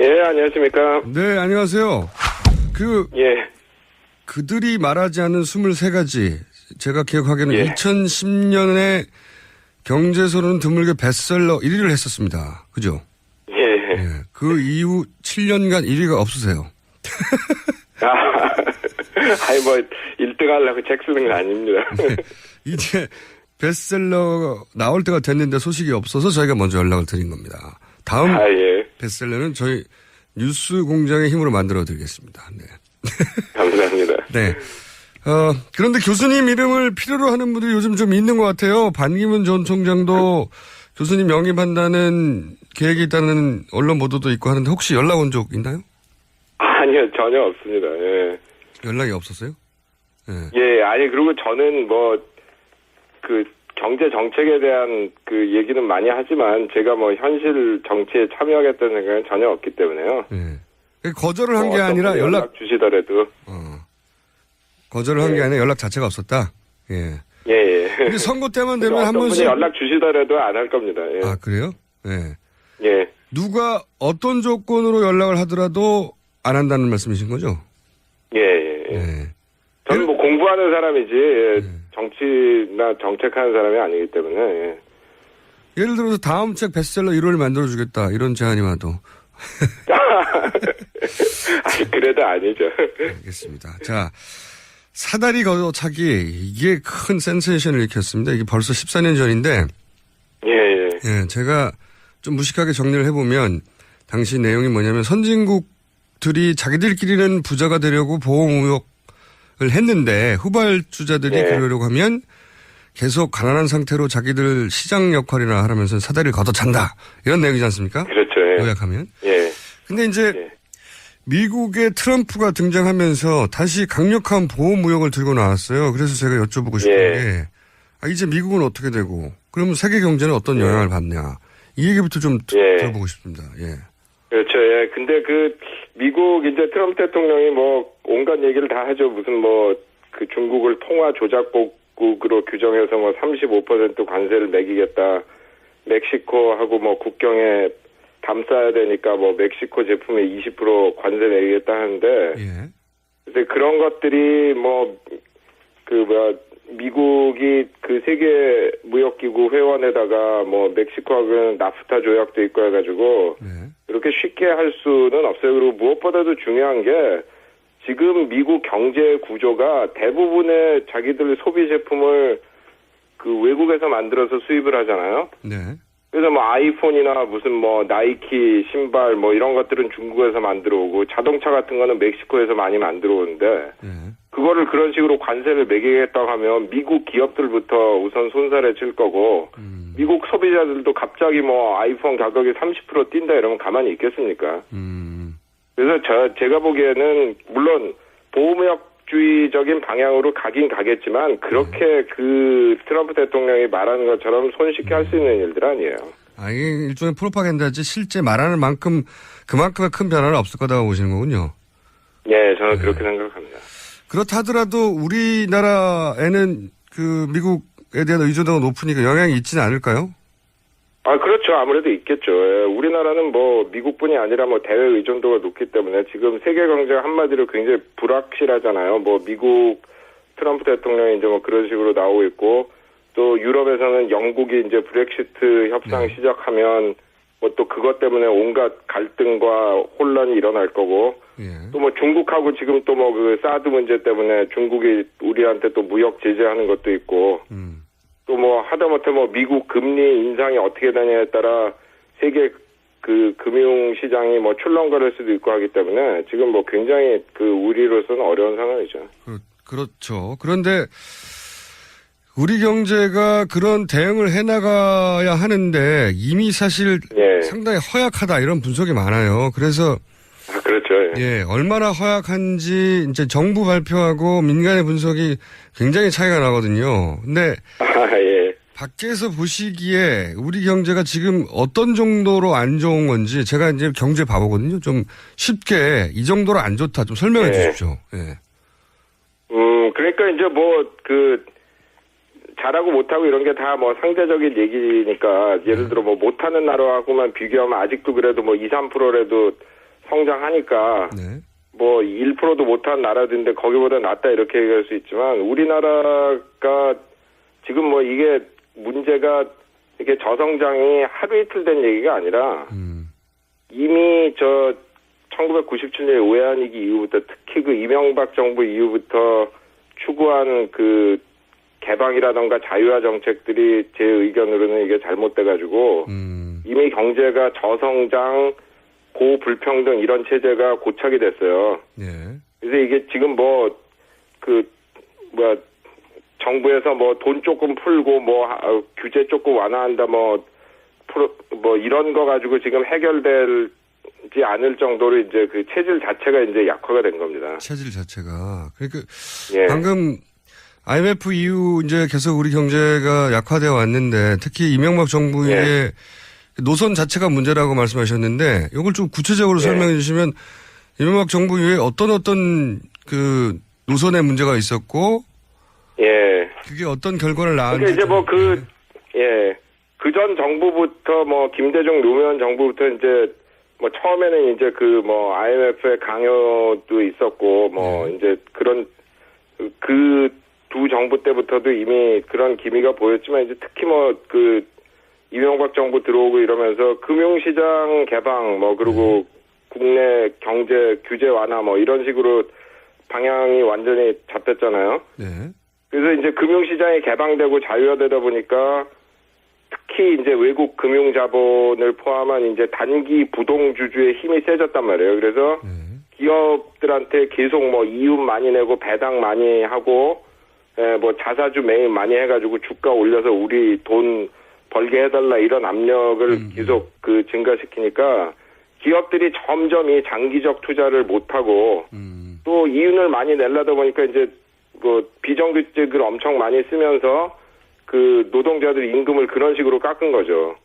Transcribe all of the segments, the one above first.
예, 안녕하십니까. 네, 안녕하세요. 예. 그들이 말하지 않은 23가지. 제가 기억하기에는 2010년에 경제소는 드물게 베스트셀러 1위를 했었습니다. 그죠? 예. 그 이후 7년간 1위가 없으세요. 아니, 뭐, 1등 하려고 책 쓰는 거 아닙니다. 네, 이제 베스트셀러 나올 때가 됐는데 소식이 없어서 저희가 먼저 연락을 드린 겁니다. 다음 베스트셀러는 저희 뉴스 공장의 힘으로 만들어 드리겠습니다. 네. 감사합니다. 네. 그런데 교수님 이름을 필요로 하는 분들이 요즘 좀 있는 것 같아요. 반기문 전 총장도 교수님 영입한다는 계획이 있다는 언론 보도도 있고 하는데 혹시 연락 온 적 있나요? 아니요, 전혀 없습니다. 예. 연락이 없었어요? 예, 아니, 그리고 저는 경제 정책에 대한 얘기는 많이 하지만 제가 현실 정치에 참여하겠다는 생각은 전혀 없기 때문에요. 네. 거절을 한 게 아니라 연락 주시더라도. 거절을 한 게 아니라 연락 자체가 없었다? 예. 예. 근데 선거 때만 되면 한 번씩. 연락 주시더라도 안 할 겁니다. 예. 아, 그래요? 예. 예. 누가 어떤 조건으로 연락을 하더라도 안 한다는 말씀이신 거죠? 예. 저는 공부하는 사람이지, 정치나 정책하는 사람이 아니기 때문에, 예. 예를 들어서 다음 책 베스트셀러 1호를 만들어주겠다, 이런 제안이 와도. 아니, 그래도 아니죠. 알겠습니다. 자, 사다리 걷어차기, 이게 큰 센세이션을 일으켰습니다. 이게 벌써 14년 전인데. 예, 제가 좀 무식하게 정리를 해보면, 당시 내용이 뭐냐면, 선진국들이 자기들끼리는 부자가 되려고 보호무역을 했는데, 후발주자들이 그러려고 하면, 계속 가난한 상태로 자기들 시장 역할이나 하면서 사다리를 걷어찬다. 이런 내용이지 않습니까? 그렇죠. 요약하면. 예. 근데 이제 미국의 트럼프가 등장하면서 다시 강력한 보호무역을 들고 나왔어요. 그래서 제가 여쭤보고 싶은 게, 이제 미국은 어떻게 되고, 그러면 세계 경제는 어떤 영향을 받냐. 이 얘기부터 좀 들어보고 싶습니다. 예. 그렇죠. 예. 근데 미국 이제 트럼프 대통령이 온갖 얘기를 다 하죠. 무슨 중국을 통화 조작국으로 규정해서 35% 관세를 매기겠다. 멕시코하고 국경에 담싸야 되니까 멕시코 제품에 20% 관세 매기겠다 하는데. 근데 그런 것들이 미국이 세계 무역기구 회원에다가 멕시코하고는 나프타 조약도 있고 해가지고 그렇게 쉽게 할 수는 없어요. 그리고 무엇보다도 중요한 게 지금 미국 경제 구조가 대부분의 자기들 소비 제품을 외국에서 만들어서 수입을 하잖아요. 그래서 아이폰이나 무슨 나이키 신발 이런 것들은 중국에서 만들어 오고 자동차 같은 거는 멕시코에서 많이 만들어 오는데 그거를 그런 식으로 관세를 매기겠다고 하면 미국 기업들부터 우선 손살에 칠 거고 미국 소비자들도 갑자기 아이폰 가격이 30% 뛴다 이러면 가만히 있겠습니까? 그래서 제가 보기에는 물론 보호무역주의적인 방향으로 가긴 가겠지만 그렇게 트럼프 대통령이 말하는 것처럼 손쉽게 할 수 있는 일들 아니에요. 이게 일종의 프로파간다지 실제 말하는 그만큼의 큰 변화는 없을 거다고 보시는 거군요. 예, 저는 그렇게 생각합니다. 그렇다 하더라도 우리나라에는 미국에 대한 의존도가 높으니까 영향이 있지는 않을까요? 그렇죠. 아무래도 있겠죠. 예, 우리나라는 미국뿐이 아니라 대외 의존도가 높기 때문에 지금 세계 경제가 한마디로 굉장히 불확실하잖아요. 미국 트럼프 대통령이 이제 그런 식으로 나오고 있고 또 유럽에서는 영국이 이제 브렉시트 협상 시작하면 또 그것 때문에 온갖 갈등과 혼란이 일어날 거고 또 중국하고 지금 또 사드 문제 때문에 중국이 우리한테 또 무역 제재하는 것도 있고 또 하다못해 미국 금리 인상이 어떻게 되냐에 따라 세계 금융 시장이 출렁거릴 수도 있고 하기 때문에 지금 굉장히 우리로서는 어려운 상황이죠. 그렇죠. 그런데 우리 경제가 그런 대응을 해나가야 하는데 이미 사실 상당히 허약하다 이런 분석이 많아요. 그래서 그렇죠. 얼마나 허약한지 이제 정부 발표하고 민간의 분석이 굉장히 차이가 나거든요. 근데 밖에서 보시기에 우리 경제가 지금 어떤 정도로 안 좋은 건지 제가 이제 경제 바보거든요. 좀 쉽게 이 정도로 안 좋다 좀 설명해 주십시오. 그러니까 이제 잘하고 못하고 이런 게 다 상대적인 얘기니까 예를 들어 못하는 나라하고만 비교하면 아직도 그래도 2, 3%라도 성장하니까 뭐 1%도 못한 나라들인데 거기보다 낫다 이렇게 얘기할 수 있지만 우리나라가 지금 뭐 이게 문제가 이게 저성장이 하루 이틀 된 얘기가 아니라 이미 저 1997년 외환위기 이후부터 특히 그 이명박 정부 이후부터 추구한 그 개방이라던가 자유화 정책들이 제 의견으로는 이게 잘못돼가지고 이미 경제가 저성장, 고불평등 이런 체제가 고착이 됐어요. 그래서 이게 지금 정부에서 뭐 돈 조금 풀고 규제 조금 완화한다 뭐 이런 거 가지고 지금 해결되지 않을 정도로 이제 그 체질 자체가 이제 약화가 된 겁니다. 체질 자체가. 그러니까 방금 IMF 이후 이제 계속 우리 경제가 약화되어 왔는데 특히 이명박 정부의 노선 자체가 문제라고 말씀하셨는데 이걸 좀 구체적으로 설명해 주시면 이명박 정부 이후에 어떤 그 노선에 문제가 있었고 그게 어떤 결과를 낳았는지. 그러니까 이제 그 전 정부부터 김대중 노무현 정부부터 이제 처음에는 이제 IMF의 강요도 있었고 이제 그런 그 두 정부 때부터도 이미 그런 기미가 보였지만 이제 특히 이명박 정부 들어오고 이러면서 금융시장 개방 그리고 국내 경제 규제 완화 이런 식으로 방향이 완전히 잡혔잖아요. 그래서 이제 금융시장이 개방되고 자유화되다 보니까 특히 이제 외국 금융자본을 포함한 이제 단기 부동주주의 힘이 세졌단 말이에요. 그래서 기업들한테 계속 이윤 많이 내고 배당 많이 하고 자사주 매입 많이 해가지고 주가 올려서 우리 돈 벌게 해달라 이런 압력을 계속 증가시키니까 기업들이 점점 이 장기적 투자를 못하고 또 이윤을 많이 내려다 보니까 이제 비정규직을 엄청 많이 쓰면서 그 노동자들 임금을 그런 식으로 깎은 거죠.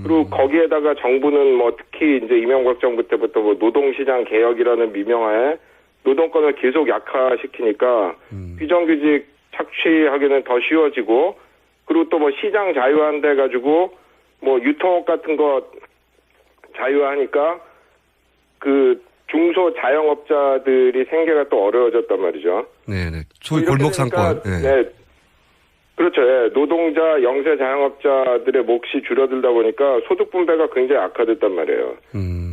그리고 거기에다가 정부는 특히 이제 이명박 정부 때부터 노동시장 개혁이라는 미명하에 노동권을 계속 약화시키니까 비정규직 착취하기는 더 쉬워지고 그리고 또 시장 자유화한다 해가지고 유통업 같은 거 자유화하니까 그 중소 자영업자들이 생계가 또 어려워졌단 말이죠. 네네. 소위 골목 상권. 그렇죠. 노동자, 영세 자영업자들의 몫이 줄어들다 보니까 소득 분배가 굉장히 악화됐단 말이에요.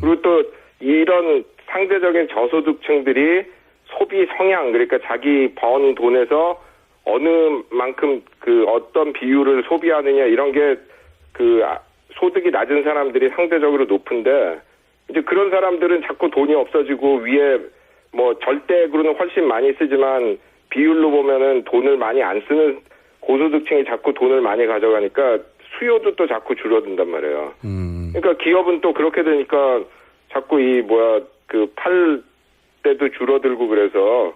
그리고 또 이런 상대적인 저소득층들이 소비 성향, 그러니까 자기 번 돈에서 어느 만큼 어떤 비율을 소비하느냐 이런 게 소득이 낮은 사람들이 상대적으로 높은데 이제 그런 사람들은 자꾸 돈이 없어지고 위에 절대액으로는 훨씬 많이 쓰지만 비율로 보면은 돈을 많이 안 쓰는 고소득층이 자꾸 돈을 많이 가져가니까 수요도 또 자꾸 줄어든단 말이에요. 그러니까 기업은 또 그렇게 되니까 자꾸 팔 때도 줄어들고 그래서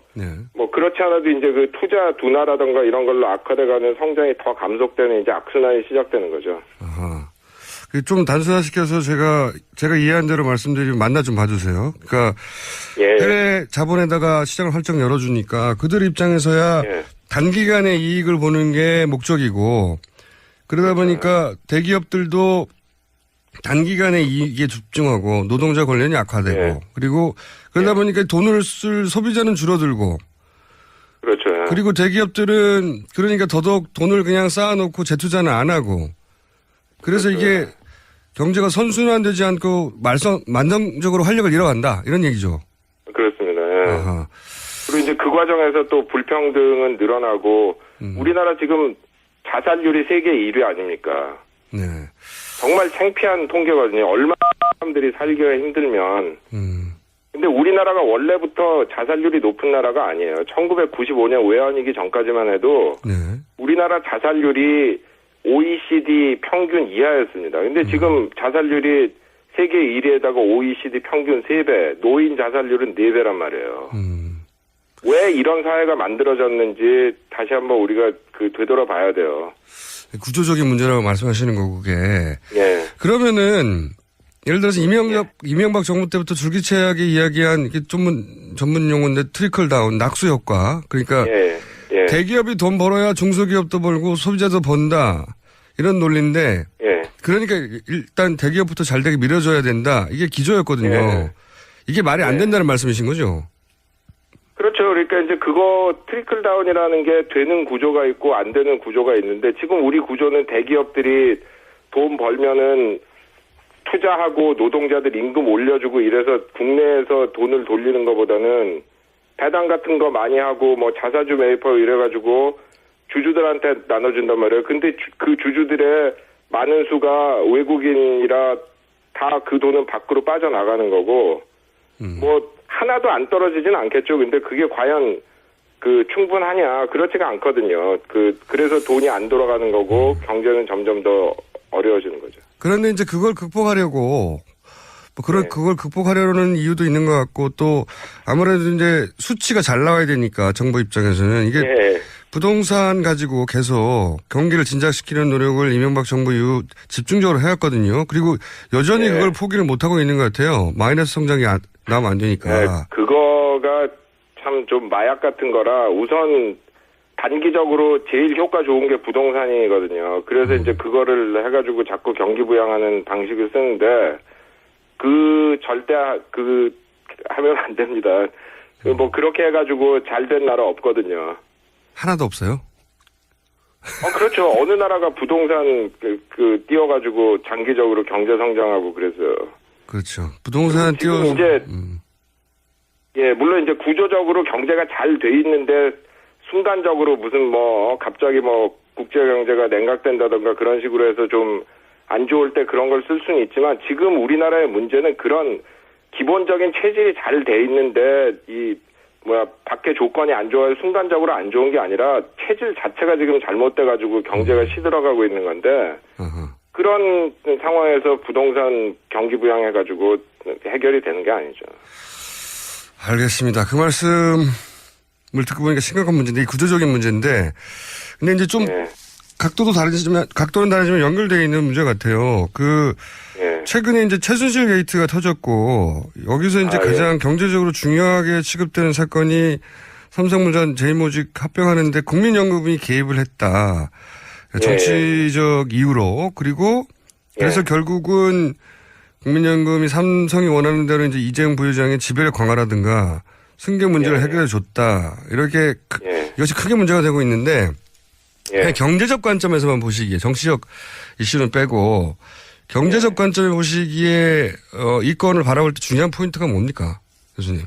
그렇지 않아도 이제 그 투자 둔화라든가 이런 걸로 악화돼가는 성장이 더 감속되는 이제 악순환이 시작되는 거죠. 아하. 좀 단순화시켜서 제가 이해한 대로 말씀드리면 만나 좀 봐주세요. 그러니까 해외 자본에다가 시장을 활짝 열어주니까 그들 입장에서야 단기간의 이익을 보는 게 목적이고 그러다 보니까 대기업들도 단기간에 이익에 집중하고 노동자 권리는 약화되고 그리고 그러다 보니까 돈을 쓸 소비자는 줄어들고 그렇죠. 그리고 대기업들은 그러니까 더더욱 돈을 그냥 쌓아놓고 재투자는 안 하고 그래서 이게 경제가 선순환되지 않고 만성적으로 활력을 잃어간다 이런 얘기죠. 그렇습니다. 그리고 이제 그 과정에서 또 불평등은 늘어나고 우리나라 지금 자살률이 세계 1위 아닙니까? 정말 창피한 통계거든요. 얼마나 사람들이 살기가 힘들면. 근데 우리나라가 원래부터 자살률이 높은 나라가 아니에요. 1995년 외환위기 전까지만 해도 우리나라 자살률이 OECD 평균 이하였습니다. 근데 지금 자살률이 세계 1위에다가 OECD 평균 3배, 노인 자살률은 4배란 말이에요. 왜 이런 사회가 만들어졌는지 다시 한번 우리가 되돌아봐야 돼요. 구조적인 문제라고 말씀하시는 거고 그게. 그러면은 예를 들어서 이명박 정부 때부터 줄기차게 이야기한 전문 용어인데 트리클 다운, 낙수 효과. 그러니까 대기업이 돈 벌어야 중소기업도 벌고 소비자도 번다. 이런 논리인데 그러니까 일단 대기업부터 잘 되게 밀어줘야 된다. 이게 기조였거든요. 이게 말이 안 된다는 말씀이신 거죠? 그렇죠. 그러니까 이제 그거 트리클 다운이라는 게 되는 구조가 있고 안 되는 구조가 있는데 지금 우리 구조는 대기업들이 돈 벌면은 투자하고 노동자들 임금 올려주고 이래서 국내에서 돈을 돌리는 것보다는 배당 같은 거 많이 하고 뭐 자사주 매입하고 이래가지고 주주들한테 나눠준단 말이에요. 근데 그 주주들의 많은 수가 외국인이라 다 그 돈은 밖으로 빠져나가는 거고 뭐 하나도 안 떨어지진 않겠죠. 근데 그게 과연 그 충분하냐? 그렇지가 않거든요. 그래서 돈이 안 돌아가는 거고 경제는 점점 더 어려워지는 거죠. 그런데 이제 그걸 극복하려고 네. 그걸 극복하려는 이유도 있는 것 같고 또 아무래도 이제 수치가 잘 나와야 되니까 정부 입장에서는 이게 네. 부동산 가지고 계속 경기를 진작시키는 노력을 이명박 정부 이후 집중적으로 해왔거든요. 그리고 여전히 네. 그걸 포기를 못하고 있는 것 같아요. 마이너스 성장이 나면 안 되니까. 네. 그거가 참 좀 마약 같은 거라 우선 단기적으로 제일 효과 좋은 게 부동산이거든요. 그래서 이제 그거를 해가지고 자꾸 경기 부양하는 방식을 쓰는데 절대 하면 안 됩니다. 뭐 그렇게 해가지고 잘 된 나라 없거든요. 하나도 없어요? 그렇죠. 어느 나라가 부동산 띄워가지고 장기적으로 경제 성장하고 그래서. 그렇죠. 부동산 띄워서. 이제 예, 물론 이제 구조적으로 경제가 잘 돼 있는데 순간적으로 무슨 갑자기 국제 경제가 냉각된다던가 그런 식으로 해서 좀 안 좋을 때 그런 걸 쓸 수는 있지만 지금 우리나라의 문제는 그런 기본적인 체질이 잘 돼 있는데 밖에 조건이 안 좋아요. 순간적으로 안 좋은 게 아니라 체질 자체가 지금 잘못돼가지고 경제가 시들어가고 있는 건데 그런 상황에서 부동산 경기 부양해가지고 해결이 되는 게 아니죠. 알겠습니다. 그 말씀을 듣고 보니까 심각한 문제인데 이 구조적인 문제인데 근데 이제 좀 네. 각도는 다르지만 연결되어 있는 문제 같아요. 네. 최근에 이제 최순실 게이트가 터졌고 여기서 이제 가장 경제적으로 중요하게 취급되는 사건이 삼성물산 제일모직 합병하는데 국민연금이 개입을 했다. 정치적 이유로 그리고 그래서 결국은 국민연금이 삼성이 원하는 대로 이제 이재용 부회장의 지배를 강화라든가 승계 문제를 해결해 줬다. 이렇게 이것이 크게 문제가 되고 있는데 경제적 관점에서만 보시기에 정치적 이슈는 빼고 경제적 관점에 보시기에 이 건을 바라볼 때 중요한 포인트가 뭡니까, 교수님?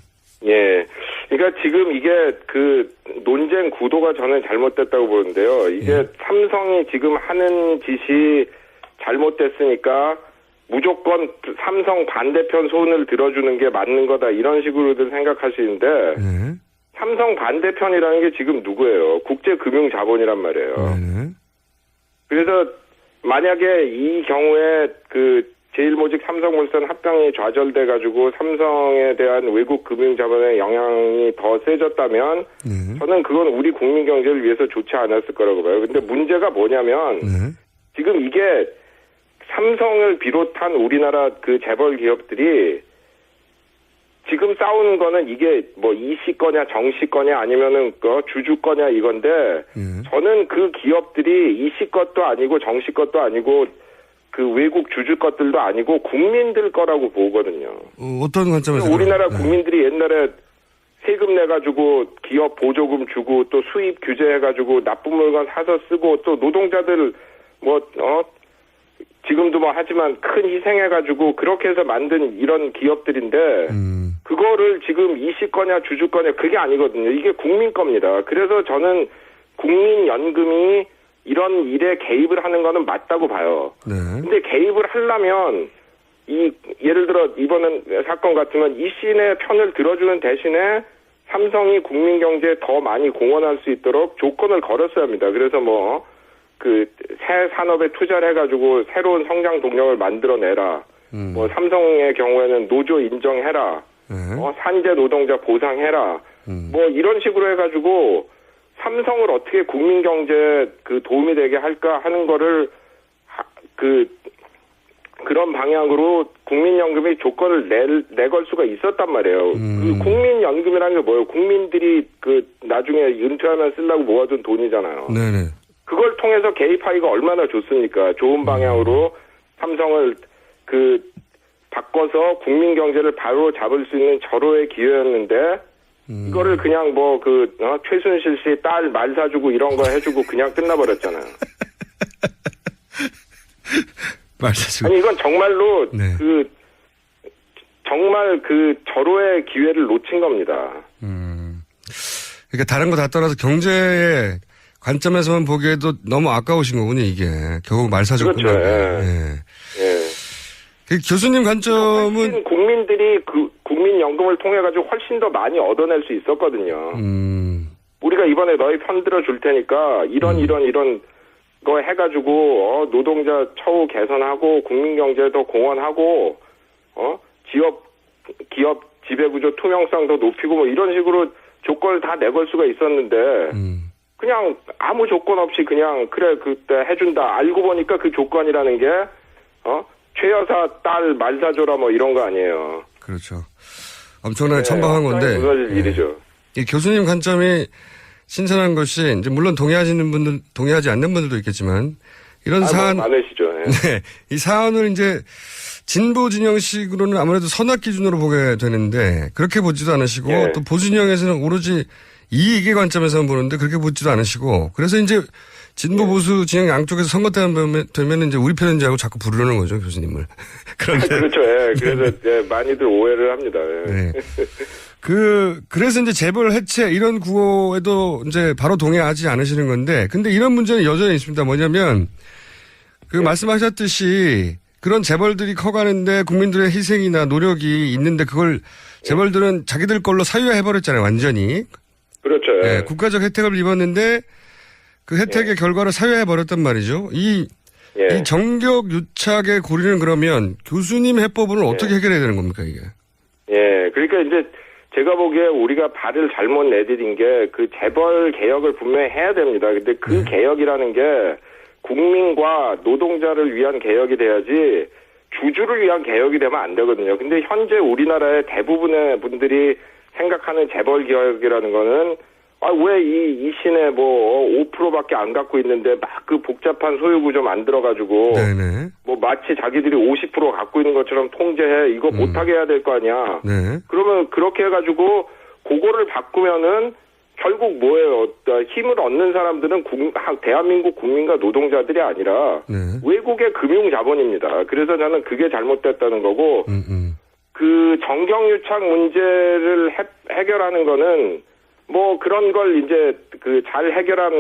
예. 그러니까 지금 이게 논쟁 구도가 저는 잘못됐다고 보는데요. 이게 삼성이 지금 하는 짓이 잘못됐으니까 무조건 삼성 반대편 손을 들어주는 게 맞는 거다 이런 식으로들 생각하시는데 삼성 반대편이라는 게 지금 누구예요? 국제금융자본이란 말이에요. 그래서 만약에 이 경우에 제일모직 삼성물산 합병이 좌절돼가지고 삼성에 대한 외국 금융자본의 영향이 더 세졌다면 저는 그건 우리 국민 경제를 위해서 좋지 않았을 거라고 봐요. 근데 문제가 뭐냐면 지금 이게 삼성을 비롯한 우리나라 재벌 기업들이 지금 싸우는 거는 이게 이씨 거냐 정씨 거냐 아니면은 주주 거냐 이건데 저는 그 기업들이 이씨 것도 아니고 정씨 것도 아니고 외국 주주 것들도 아니고 국민들 거라고 보거든요. 어떤 관점에서? 우리나라 국민들이 옛날에 세금 내가지고 기업 보조금 주고 또 수입 규제해가지고 나쁜 물건 사서 쓰고 또 노동자들 지금도 하지만 큰 희생해가지고 그렇게 해서 만든 이런 기업들인데 그거를 지금 이씨 거냐 주주 거냐 그게 아니거든요. 이게 국민 겁니다. 그래서 저는 국민연금이 이런 일에 개입을 하는 거는 맞다고 봐요. 근데 개입을 하려면 예를 들어 이번 사건 같으면 이씨의 편을 들어주는 대신에 삼성이 국민 경제에 더 많이 공헌할 수 있도록 조건을 걸었어야 합니다. 그래서 새 산업에 투자를 해가지고 새로운 성장 동력을 만들어내라. 삼성의 경우에는 노조 인정해라. 산재 노동자 보상해라. 이런 식으로 해가지고 삼성을 어떻게 국민 경제에 도움이 되게 할까 하는 거를 그런 방향으로 국민연금이 조건을 내걸 수가 있었단 말이에요. 국민연금이라는 게 뭐예요? 국민들이 나중에 은퇴하면 쓰려고 모아둔 돈이잖아요. 네네. 그걸 통해서 개입하기가 얼마나 좋습니까? 좋은 방향으로 삼성을 바꿔서 국민 경제를 바로 잡을 수 있는 절호의 기회였는데 이거를 그냥 최순실 씨 딸 말 사주고 이런 거 해주고 그냥 끝나버렸잖아요. 말 사주고. 아니 이건 정말로 네. 정말 절호의 기회를 놓친 겁니다. 그러니까 다른 거 다 떠나서 경제의 관점에서만 보기에도 너무 아까우신 거군요, 이게. 결국 말 사주고 그렇죠. 예. 예. 그 교수님 관점은 국민들이 국민연금을 통해 가지고 훨씬 더 많이 얻어낼 수 있었거든요. 우리가 이번에 너희 편 들어 줄 테니까 이런 거 해가지고 노동자 처우 개선하고 국민 경제에 더 공헌하고 기업 지배구조 투명성 더 높이고 뭐 이런 식으로 조건을 다 내걸 수가 있었는데 그냥 아무 조건 없이 그냥 그래 그때 해준다. 알고 보니까 그 조건이라는 게 최 여사 딸 말 사줘라 뭐 이런 거 아니에요. 그렇죠. 엄청나게 천박한 건데. 무너질 일이죠. 이 교수님 관점이 신선한 것이 이제 물론 동의하지 않는 분들도 있겠지만 이런 사안 많으시죠. 예. 네, 이 사안을 이제 진보 진영식으로는 아무래도 선악 기준으로 보게 되는데 그렇게 보지도 않으시고 예. 또 보수 진영에서는 오로지 이익의 관점에서만 보는데 그렇게 보지도 않으시고 그래서 이제 진보 보수 진영 양쪽에서 선거 때 되면 이제 우리 편인 줄 알고 자꾸 부르는 거죠, 교수님을. 그런데 그렇죠. 예. 그래서 많이들 오해를 합니다. 예. 네. 그래서 이제 재벌 해체 이런 구호에도 이제 바로 동의하지 않으시는 건데 근데 이런 문제는 여전히 있습니다. 뭐냐면 말씀하셨듯이 그런 재벌들이 커가는데 국민들의 희생이나 노력이 있는데 그걸 재벌들은 자기들 걸로 사유화해버렸잖아요, 완전히. 그렇죠. 예. 네, 국가적 혜택을 입었는데 그 혜택의 결과를 사유화해버렸단 말이죠. 이 정격 유착의 고리는 그러면 교수님 해법은 어떻게 해결해야 되는 겁니까, 이게? 예, 그러니까 이제 제가 보기에 우리가 발을 잘못 내디딘 게 재벌 개혁을 분명히 해야 됩니다. 근데 개혁이라는 게 국민과 노동자를 위한 개혁이 돼야지 주주를 위한 개혁이 되면 안 되거든요. 근데 현재 우리나라의 대부분의 분들이 생각하는 재벌 개혁이라는 거는 왜 이 시내 5%밖에 안 갖고 있는데 막 복잡한 소유구조 만들어가지고 마치 자기들이 50% 갖고 있는 것처럼 통제해 이거 못하게 해야 될 거 아니야. 네. 그러면 그렇게 해가지고 그거를 바꾸면은 결국 뭐예요? 힘을 얻는 사람들은 대한민국 국민과 노동자들이 아니라 외국의 금융자본입니다. 그래서 저는 그게 잘못됐다는 거고 그 정경유착 문제를 해결하는 거는 그런 걸 이제 잘 해결한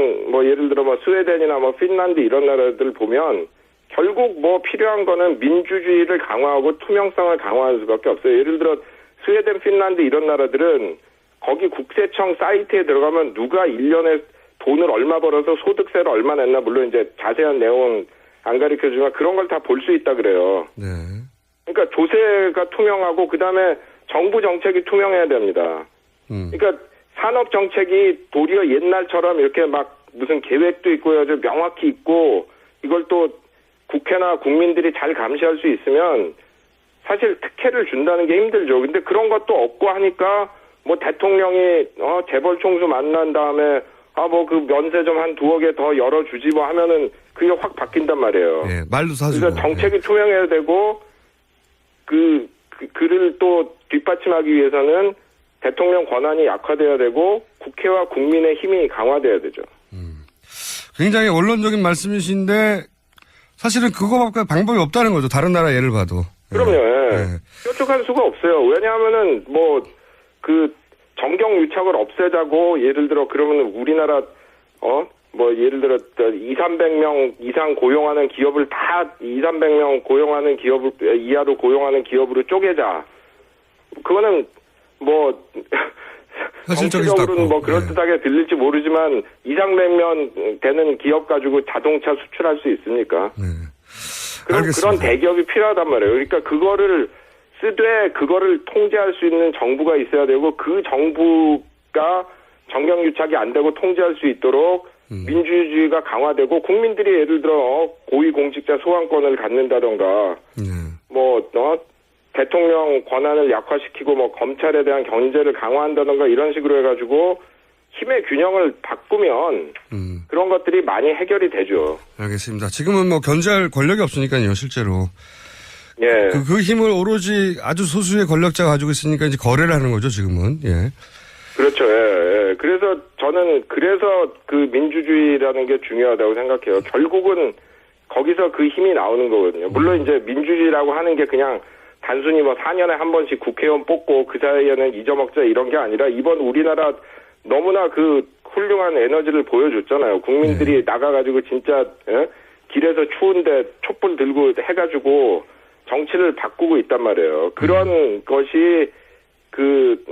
예를 들어 스웨덴이나 핀란드 이런 나라들 보면 결국 필요한 거는 민주주의를 강화하고 투명성을 강화하는 수밖에 없어요. 예를 들어 스웨덴, 핀란드 이런 나라들은 거기 국세청 사이트에 들어가면 누가 1년에 돈을 얼마 벌어서 소득세를 얼마 냈나 물론 이제 자세한 내용은 안 가르쳐주지만 그런 걸 다 볼 수 있다 그래요. 네. 그러니까 조세가 투명하고 그다음에 정부 정책이 투명해야 됩니다. 그러니까 산업 정책이 도리어 옛날처럼 이렇게 무슨 계획도 있고 아주 명확히 있고 이걸 또 국회나 국민들이 잘 감시할 수 있으면 사실 특혜를 준다는 게 힘들죠. 근데 그런 것도 없고 하니까 대통령이 재벌 총수 만난 다음에 면세점 한 2억에 더 열어주지 하면은 그게 확 바뀐단 말이에요. 네, 말도 사주고. 그러니까 정책이 투명해야 되고 그를 또 뒷받침하기 위해서는 대통령 권한이 약화돼야 되고 국회와 국민의 힘이 강화돼야 되죠. 굉장히 원론적인 말씀이신데 사실은 그거밖에 방법이 없다는 거죠. 다른 나라 예를 봐도. 그럼요. 뾰족할 수가 없어요. 왜냐하면은 정경 유착을 없애자고 예를 들어 그러면 우리나라 예를 들어 200~300명 이상 고용하는 기업을 다 200~300명 고용하는 기업을 이하로 고용하는 기업으로 쪼개자. 그거는 정치적으로는 그럴듯하게 들릴지 모르지만 200~300명 되는 기업 가지고 자동차 수출할 수 있습니까? 그런 대기업이 필요하단 말이에요. 그러니까 그거를 쓰되 그거를 통제할 수 있는 정부가 있어야 되고 그 정부가 정경유착이 안 되고 통제할 수 있도록 민주주의가 강화되고 국민들이 예를 들어 고위공직자 소환권을 갖는다던가 대통령 권한을 약화시키고 검찰에 대한 견제를 강화한다던가 이런 식으로 해가지고 힘의 균형을 바꾸면 그런 것들이 많이 해결이 되죠. 알겠습니다. 지금은 견제할 권력이 없으니까요, 실제로. 예. 그 힘을 오로지 아주 소수의 권력자가 가지고 있으니까 이제 거래를 하는 거죠, 지금은. 예. 그렇죠. 예. 그래서 저는 그 민주주의라는 게 중요하다고 생각해요. 결국은 거기서 그 힘이 나오는 거거든요. 물론 이제 민주주의라고 하는 게 그냥 단순히 뭐 4년에 한 번씩 국회의원 뽑고 그 사이에는 잊어먹자 이런 게 아니라 이번 우리나라 너무나 그 훌륭한 에너지를 보여줬잖아요. 국민들이 나가가지고 진짜 길에서 추운데 촛불 들고 해가지고 정치를 바꾸고 있단 말이에요. 그런 것이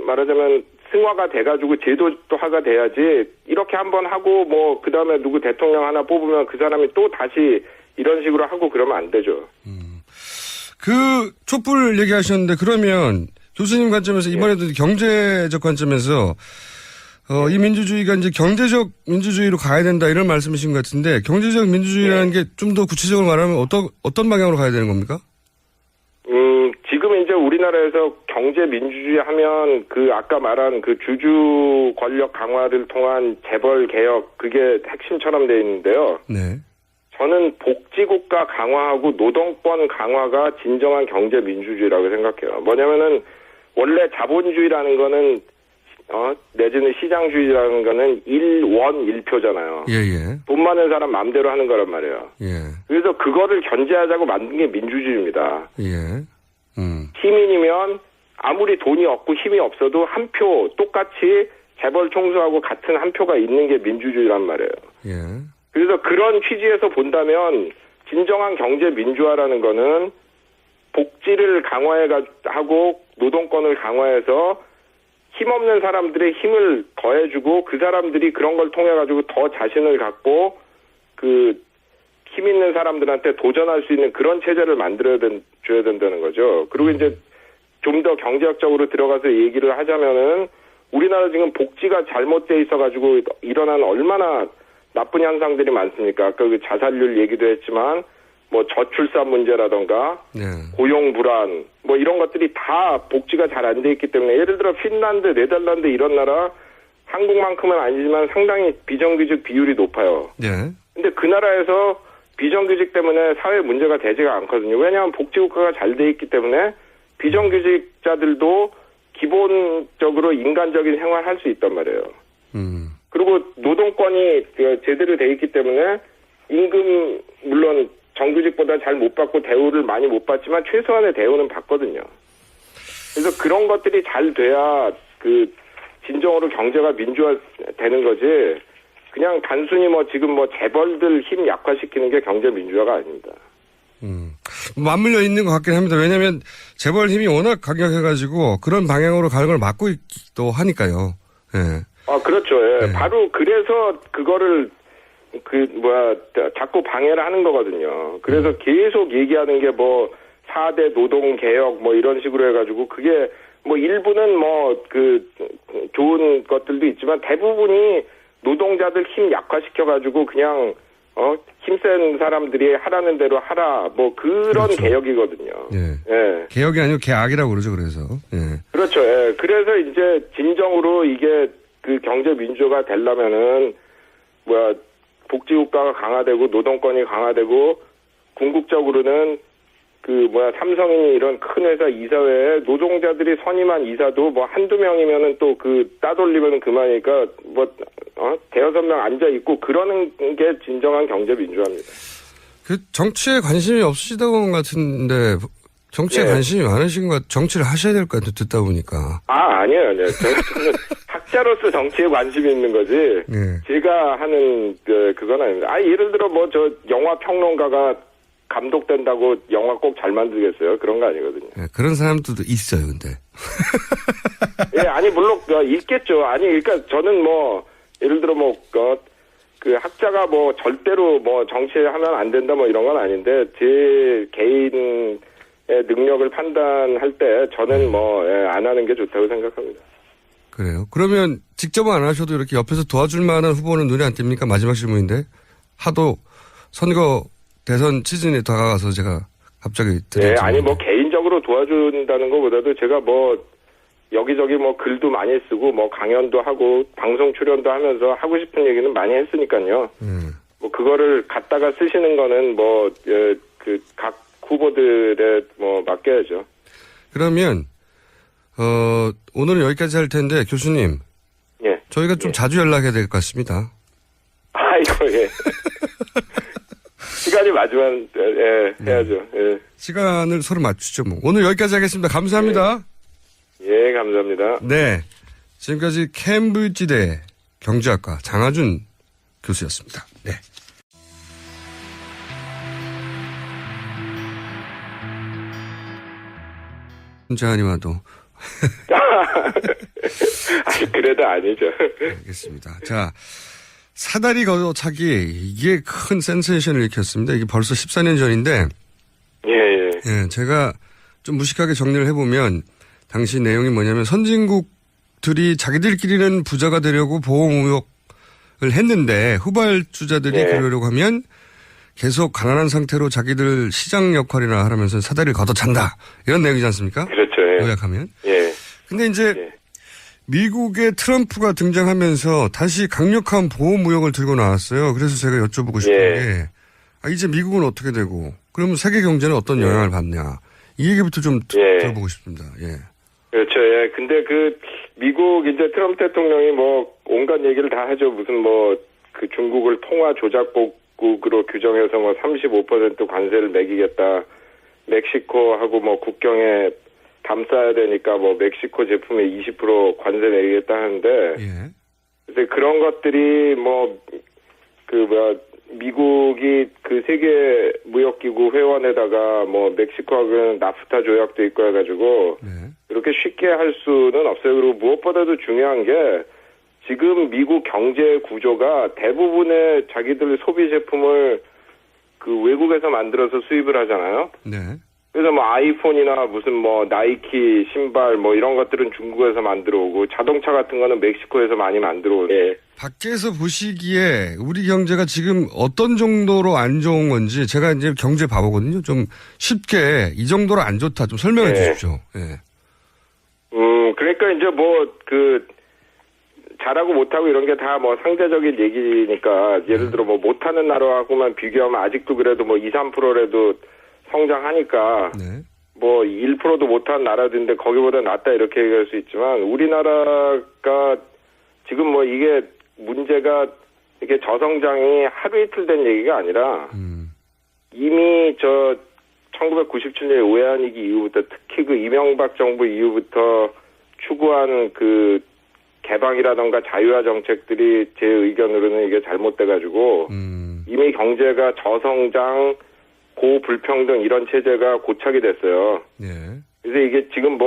말하자면 승화가 돼가지고 제도화가 돼야지 이렇게 한번 하고 뭐 그다음에 누구 대통령 하나 뽑으면 그 사람이 또 다시 이런 식으로 하고 그러면 안 되죠. 그 촛불 얘기하셨는데 그러면 교수님 관점에서 이번에도 경제적 관점에서 이 민주주의가 이제 경제적 민주주의로 가야 된다 이런 말씀이신 것 같은데 경제적 민주주의라는 게 좀 더 구체적으로 말하면 어떤 방향으로 가야 되는 겁니까? 지금 이제 우리나라에서 경제 민주주의 하면 아까 말한 주주 권력 강화를 통한 재벌 개혁 그게 핵심처럼 돼 있는데요. 네. 저는 복지국가 강화하고 노동권 강화가 진정한 경제 민주주의라고 생각해요. 뭐냐면은 원래 자본주의라는 거는 내지는 시장주의라는 거는 1원 1표잖아요. 예. 돈 많은 사람 마음대로 하는 거란 말이에요. 예. 그래서 그거를 견제하자고 만든 게 민주주의입니다. 예. 시민이면 아무리 돈이 없고 힘이 없어도 한 표 똑같이 재벌 총수하고 같은 한 표가 있는 게 민주주의란 말이에요. 예. 그래서 그런 취지에서 본다면 진정한 경제 민주화라는 거는 복지를 강화하고 노동권을 강화해서 힘없는 사람들의 힘을 더해주고 그 사람들이 그런 걸 통해 가지고 더 자신을 갖고 힘 있는 사람들한테 도전할 수 있는 그런 체제를 줘야 된다는 거죠. 그리고 이제 좀 더 경제학적으로 들어가서 얘기를 하자면은 우리나라 지금 복지가 잘못돼 있어 가지고 일어난 얼마나 나쁜 현상들이 많습니까? 아까 자살률 얘기도 했지만 뭐 저출산 문제라던가 고용 불안 뭐 이런 것들이 다 복지가 잘 안 돼 있기 때문에 예를 들어 핀란드, 네덜란드 이런 나라 한국만큼은 아니지만 상당히 비정규직 비율이 높아요. 근데 그 나라에서 비정규직 때문에 사회 문제가 되지가 않거든요. 왜냐하면 복지국가가 잘 돼 있기 때문에 비정규직자들도 기본적으로 인간적인 생활을 할 수 있단 말이에요. 그리고 노동권이 제대로 돼 있기 때문에 임금 물론 정규직보다 잘 못 받고 대우를 많이 못 받지만 최소한의 대우는 받거든요. 그래서 그런 것들이 잘 돼야 진정으로 경제가 민주화되는 거지. 그냥 단순히 지금 재벌들 힘 약화시키는 게 경제 민주화가 아닙니다. 맞물려 있는 것 같긴 합니다. 왜냐하면 재벌 힘이 워낙 강력해가지고 그런 방향으로 가는 걸 막고 있기도 하니까요. 예. 그렇죠. 예. 바로 그래서 그거를 자꾸 방해를 하는 거거든요. 그래서 계속 얘기하는 게 4대 노동 개혁 이런 식으로 해가지고 그게 일부는 좋은 것들도 있지만 대부분이 노동자들 힘 약화시켜가지고 그냥 힘센 사람들이 하라는 대로 하라 그런 그렇죠. 개혁이거든요. 예. 개혁이 아니고 개악이라고 그러죠. 그래서 그렇죠. 예. 그래서 이제 진정으로 이게 경제 민주화가 되려면은 복지국가가 강화되고 노동권이 강화되고 궁극적으로는 삼성이 이런 큰 회사 이사회에 노동자들이 선임한 이사도 한두 명이면은 또 따돌리면 그만이니까 대여섯 명 앉아 있고 그러는 게 진정한 경제 민주화입니다. 정치에 관심이 없으시다고 하는 것 같은데 정치에 관심이 많으신 것 정치를 하셔야 될 것 같아요. 듣다 보니까. 아니에요. 저는 학자로서 정치에 관심이 있는 거지. 제가 하는 그건 아닙니다. 예를 들어 저 영화 평론가가 감독된다고 영화 꼭 잘 만들겠어요? 그런 거 아니거든요. 그런 사람들도 있어요, 근데. 물론 있겠죠. 그러니까 저는 예를 들어 학자가 절대로 정치에 하면 안 된다 이런 건 아닌데 제 개인의 능력을 판단할 때 저는 안 하는 게 좋다고 생각합니다. 그래요? 그러면 직접은 안 하셔도 이렇게 옆에서 도와줄 만한 후보는 눈에 안 띕니까? 마지막 질문인데. 하도 선거 대선 시즌에 다가가서 제가 갑자기 네, 개인적으로 도와준다는 것보다도 제가 여기저기 글도 많이 쓰고 강연도 하고 방송 출연도 하면서 하고 싶은 얘기는 많이 했으니까요. 그거를 갖다가 쓰시는 거는 각 후보들의 뭐 맡겨야죠. 그러면 오늘은 여기까지 할 텐데 교수님. 예. 저희가 좀 자주 연락해야 될 것 같습니다. 아이고 예. 시간이 맞으면 해야죠. 예. 시간을 서로 맞추죠. 뭐. 오늘 여기까지 하겠습니다. 감사합니다. 예, 감사합니다. 네. 지금까지 캠브리지대 경제학과 장하준 교수였습니다. 네. 혼자 아니와도. 그래도 아니죠. 알겠습니다. 자, 사다리 걷어차기, 이게 큰 센세이션을 일으켰습니다. 이게 벌써 14년 전인데. 예, 제가 좀 무식하게 정리를 해보면, 당시 내용이 뭐냐면, 선진국들이 자기들끼리는 부자가 되려고 보호무역을 했는데, 후발주자들이 그러려고 하면, 계속 가난한 상태로 자기들 시장 역할이나 하면서 사다리를 걷어찬다. 이런 내용이지 않습니까? 그렇죠. 예. 요약하면. 예. 근데 이제 미국의 트럼프가 등장하면서 다시 강력한 보호무역을 들고 나왔어요. 그래서 제가 여쭤보고 싶은 게, 이제 미국은 어떻게 되고, 그러면 세계 경제는 어떤 영향을 받냐. 이 얘기부터 좀 들어보고 싶습니다. 예. 그렇죠. 예. 근데 미국 이제 트럼프 대통령이 뭐 온갖 얘기를 다 하죠. 무슨 중국을 통화 조작국으로 규정해서 35% 관세를 매기겠다. 멕시코하고 국경에 감싸야 되니까 멕시코 제품에 20% 관세 내리겠다 하는데. 근데 그런 것들이 미국이 세계 무역기구 회원에다가 멕시코하고는 나프타 조약도 있고 해가지고 그렇게 쉽게 할 수는 없어요. 그리고 무엇보다도 중요한 게 지금 미국 경제 구조가 대부분의 자기들 소비 제품을 외국에서 만들어서 수입을 하잖아요. 네. 그래서 아이폰이나 무슨 나이키 신발 이런 것들은 중국에서 만들어 오고 자동차 같은 거는 멕시코에서 많이 만들어 오고. 예. 밖에서 보시기에 우리 경제가 지금 어떤 정도로 안 좋은 건지 제가 이제 경제 바보거든요. 좀 쉽게 이 정도로 안 좋다 좀 설명해 주십시오. 예. 그러니까 이제 잘하고 못하고 이런 게 다 상대적인 얘기니까 예를 들어 못하는 나라하고만 비교하면 아직도 그래도 2, 3%라도 성장하니까 1%도 못한 나라들인데 거기보다 낫다 이렇게 얘기할 수 있지만 우리나라가 지금 이게 문제가 이게 저성장이 하루 이틀 된 얘기가 아니라 이미 1997년 외환위기 이후부터 특히 이명박 정부 이후부터 추구한 개방이라던가 자유화 정책들이 제 의견으로는 이게 잘못돼가지고 이미 경제가 저성장 고불평등 이런 체제가 고착이 됐어요. 그래서 이게 지금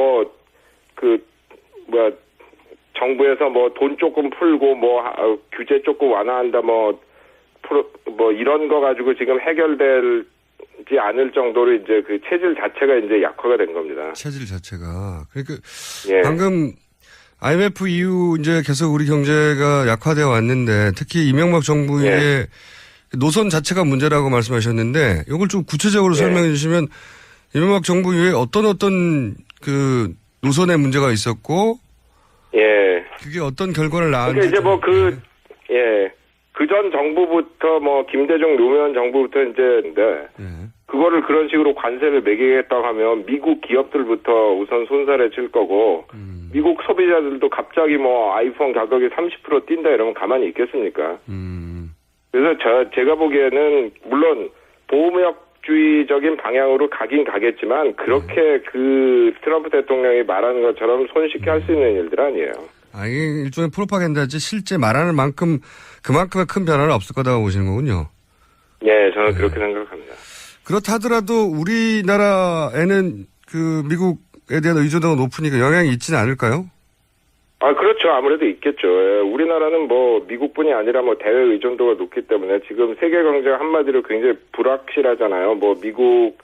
정부에서 돈 조금 풀고 규제 조금 완화한다 이런 거 가지고 지금 해결되지 않을 정도로 이제 체질 자체가 이제 약화가 된 겁니다. 체질 자체가. 그러니까 방금 IMF 이후 이제 계속 우리 경제가 약화되어 왔는데 특히 이명박 정부의 노선 자체가 문제라고 말씀하셨는데 이걸 좀 구체적으로 설명해 주시면 이명박 정부 이후에 어떤 노선에 문제가 있었고 그게 어떤 결과를 낳았는지. 그러니까 이제 그전 정부부터 김대중 노무현 정부부터 이제 그거를 그런 식으로 관세를 매기겠다고 하면 미국 기업들부터 우선 손살에 칠 거고 미국 소비자들도 갑자기 아이폰 가격이 30% 뛴다 이러면 가만히 있겠습니까? 그래서 제가 보기에는 물론 보호무역주의적인 방향으로 가긴 가겠지만 그렇게 트럼프 대통령이 말하는 것처럼 손쉽게 할 수 있는 일들 아니에요. 이게 일종의 프로파간다지 실제 말하는 그만큼의 큰 변화는 없을 거다고 보시는 거군요. 네, 저는 그렇게 생각합니다. 그렇다 하더라도 우리나라에는 미국에 대한 의존도가 높으니까 영향이 있지는 않을까요? 그렇죠. 아무래도 있겠죠. 우리나라는 미국뿐이 아니라 대외 의존도가 높기 때문에 지금 세계 경제가 한마디로 굉장히 불확실하잖아요. 미국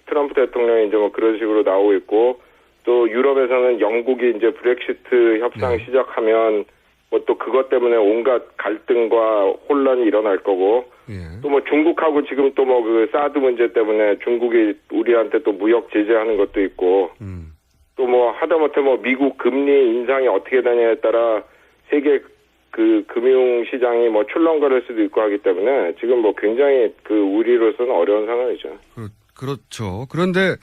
트럼프 대통령이 이제 그런 식으로 나오고 있고 또 유럽에서는 영국이 이제 브렉시트 협상 시작하면 또 그것 때문에 온갖 갈등과 혼란이 일어날 거고 또 중국하고 지금 또 사드 문제 때문에 중국이 우리한테 또 무역 제재하는 것도 있고 또 하다못해 미국 금리 인상이 어떻게 되냐에 따라 세계 금융 시장이 출렁거릴 수도 있고 하기 때문에 지금 굉장히 우리로서는 어려운 상황이죠. 그렇죠. 그런데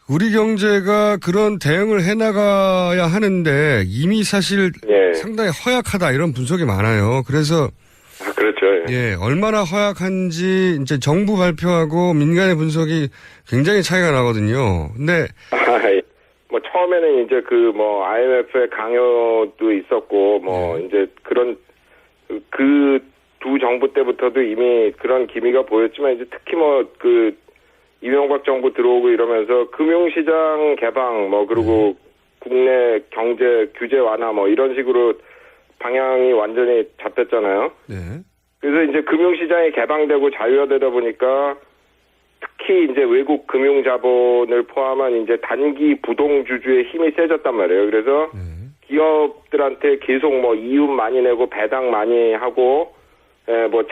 우리 경제가 그런 대응을 해나가야 하는데 이미 사실 예. 상당히 허약하다 이런 분석이 많아요. 그래서 그렇죠. 예, 얼마나 허약한지 이제 정부 발표하고 민간의 분석이 굉장히 차이가 나거든요. 근데 뭐 처음에는 이제 IMF의 강요도 있었고 이제 그런 그 두 정부 때부터도 이미 그런 기미가 보였지만 이제 특히 이명박 정부 들어오고 이러면서 금융시장 개방 그리고 국내 경제 규제 완화 이런 식으로 방향이 완전히 잡혔잖아요. 네. 그래서 이제 금융시장이 개방되고 자유화되다 보니까 특히 이제 외국 금융자본을 포함한 이제 단기 부동주주의 힘이 세졌단 말이에요. 그래서 기업들한테 계속 이윤 많이 내고 배당 많이 하고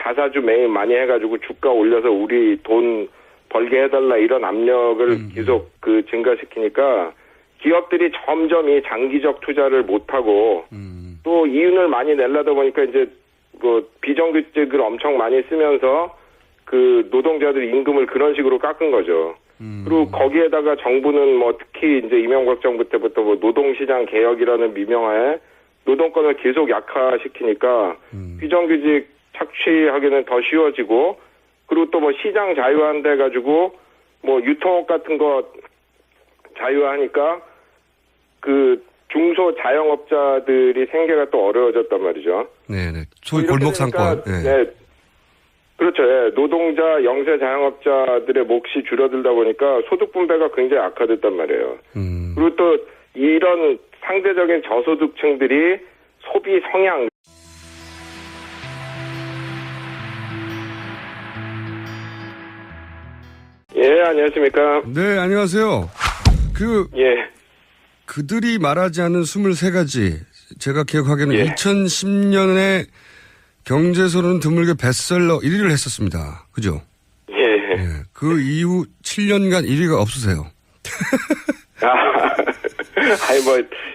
자사주 매입 많이 해가지고 주가 올려서 우리 돈 벌게 해달라 이런 압력을 계속 증가시키니까 기업들이 점점 이 장기적 투자를 못하고 또 이윤을 많이 내려다 보니까 이제 비정규직을 엄청 많이 쓰면서 노동자들 임금을 그런 식으로 깎은 거죠. 그리고 거기에다가 정부는 특히 이제 이명박 정부 때부터 노동시장 개혁이라는 미명하에 노동권을 계속 약화시키니까 비정규직 착취하기는 더 쉬워지고 그리고 또 시장 자유화한다 해가지고 유통업 같은 거 자유화하니까 중소 자영업자들이 생계가 또 어려워졌단 말이죠. 네네. 소위 골목 상권. 네. 그렇죠. 예. 노동자, 영세 자영업자들의 몫이 줄어들다 보니까 소득 분배가 굉장히 악화됐단 말이에요. 그리고 또 이런 상대적인 저소득층들이 소비 성향. 예, 안녕하십니까. 네, 안녕하세요. 예. 그들이 말하지 않는 23가지. 제가 기억하기에는 2010년에 경제소는 드물게 베스트셀러 1위를 했었습니다. 그죠? 예. 그 이후 7년간 1위가 없으세요. 아니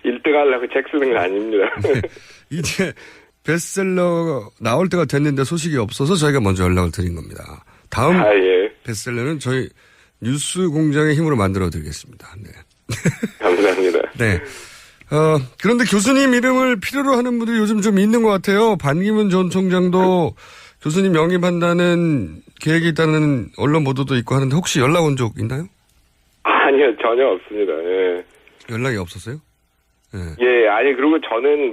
1등 하려고 책 쓰는 거 아닙니다. 네. 이제 베스트셀러 나올 때가 됐는데 소식이 없어서 저희가 먼저 연락을 드린 겁니다. 다음 베스트셀러는 저희 뉴스 공장의 힘으로 만들어 드리겠습니다. 네. 감사합니다. 네. 그런데 교수님 이름을 필요로 하는 분들이 요즘 좀 있는 것 같아요. 반기문 전 총장도 교수님 영입한다는 계획이 있다는 언론 보도도 있고 하는데 혹시 연락 온 적 있나요? 아니요, 전혀 없습니다. 예. 연락이 없었어요? 예, 아니, 그리고 저는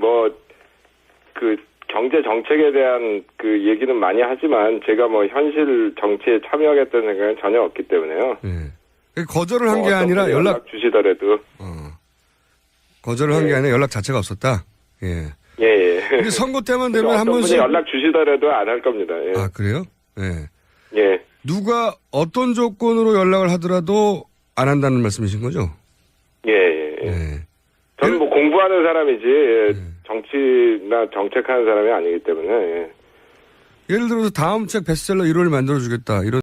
경제 정책에 대한 얘기는 많이 하지만 제가 현실 정치에 참여하겠다는 생각은 전혀 없기 때문에요. 네. 거절을 한 게 아니라 연락 주시더라도. 거절을 한 게 아니라 연락 자체가 없었다? 예. 예. 근데 선거 때만 되면 한 번씩. 연락 주시더라도 안 할 겁니다. 예. 아, 그래요? 예. 예. 누가 어떤 조건으로 연락을 하더라도 안 한다는 말씀이신 거죠? 예. 저는 공부하는 사람이지, 정치나 정책하는 사람이 아니기 때문에, 예를 들어서 다음 책 베스트셀러 1호를 만들어주겠다, 이런